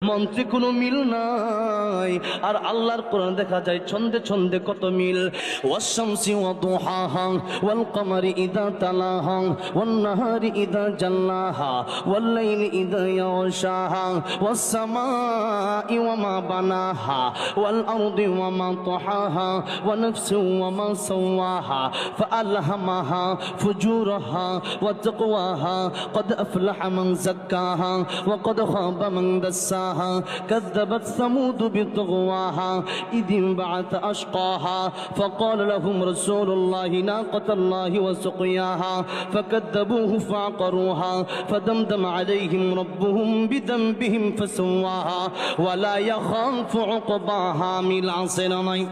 মন্ত্রে কোনো মিল নাই। আর আল্লাহর কোরআন দেখা যায় ছন্দে ছন্দে কত মিল। ওয়াশ-শামসি ওয়া দুহাহা ওয়াল কমারি ইযা তালাহা ওয়ান নাহারি ইযা জাল্লাহা ওয়াল লাইলি ইযা ইয়াশাহা ওয়াস সামাই ওয়া মা বানাহা ওয়াল আরদি ওয়া মা তাহাহা ওয়া নাফসিন ওয়া মা সাওয়াহা ফাআলহামাহা ফুজুরাহা ওয়া তাকওয়াহা قد أفلح من زكاها وقد خاب من دساها كذبت ثمود بطغواها إذ انبعث أشقاها فقال لهم رسول الله ناقة الله وسقياها فكذبوه فعقروها فدمدم عليهم ربهم بذنبهم فسواها ولا يخاف عقباها মিল আছে না নাই?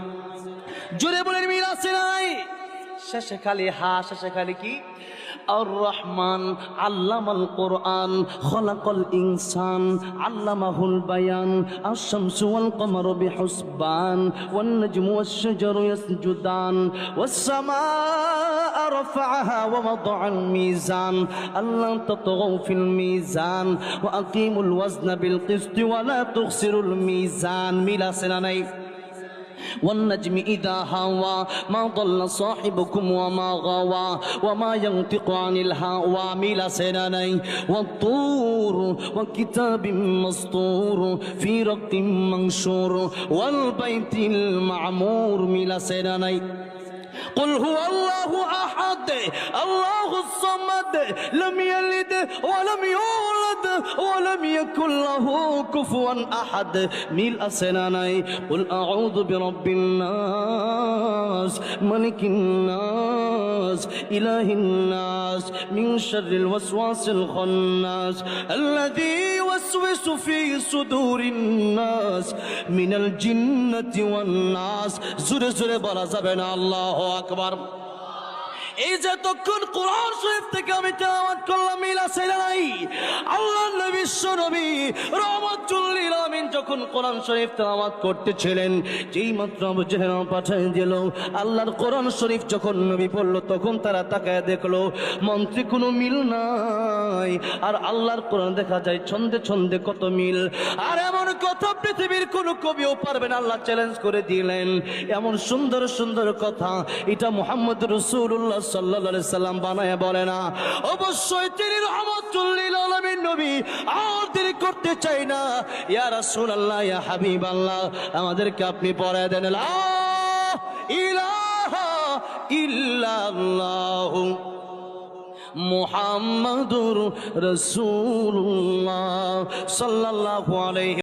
জোরে বলেন মিল আছে না নাই? শেষে খালি হা, শেষে খালি কি? আর-রহমান আল্লামাল কোরআন খলাকাল ইনসান আল্লামাহুল বায়ান আশ-শামসু ওয়াল কমারু বিহুসবান ওয়ান নাজমু ওয়াশ-শাজারু ইয়াসজুদান ওয়াস-সামাআ রাফা'আহা ওয়া ওয়াদা'আল মিজান আল্লা তাতগাউ ফিল মিজান ওয়া আকিমুল ওয়াজনা বিল কিসতি ওয়া লা তুখসিরুল মিজান। মিল আছে না নাই? والنجم إذا هوى ما ضل صاحبكم وما غوى وما ينطق عن الهوى ميل سناني والطور وكتاب مسطور في رق منشور والبيت المعمور ميل سناني قل هو الله أحد الله الصمد لم يلد ولم يولد ولم يكن له كفوا أحد ميل أسناني قل أعوذ برب الناس ملك الناس إله الناس من شر الوسواس الخناس الذي يوسوس في صدور الناس من الجنة والناس زر زر بلا زبنا الله আকবার। এই যে তখন কোরআন শরীফ থেকে আমি তেলাওয়াত করলাম, মিল আছে না নাই? আল্লাহর নবী বিশ্বনবী রাহমাতুল লিল আলামিন যখন কোরআন শরীফ তেলাওয়াত করতেছিলেন, যেই মাত্র আবু জেহেল পাঠিয়ে দিল, আল্লাহর কোরআন শরীফ যখন নবী পড়ল তখন তারা তাকায় দেখলো মন্ত্রে কোনো মিল নাই। আর আল্লাহর কোরআন দেখা যায় ছন্দে ছন্দে কত মিল। আর এমন কথা পৃথিবীর কোনো কবিও পারবে না। আল্লাহ চ্যালেঞ্জ করে দিলেন, এমন সুন্দর সুন্দর কথা এটা মুহাম্মদ রাসূলুল্লাহ সাল্লাল্লাহু আলাইহি সাল্লাম বানায় বলে না। অবশ্যই তিনি রাহমাতুল লিল আলামিন নবী। আর দেরি করতে চাই না, ইয়া রাসূলুল্লাহ, ইয়া হাবিবাল্লাহ, আমাদেরকে আপনি পড়ায় দেন লা ইলাহা ইল্লাল্লাহু মুহাম্মাদুর রাসূলুল্লাহ সাল্লাল্লাহু আলাইহি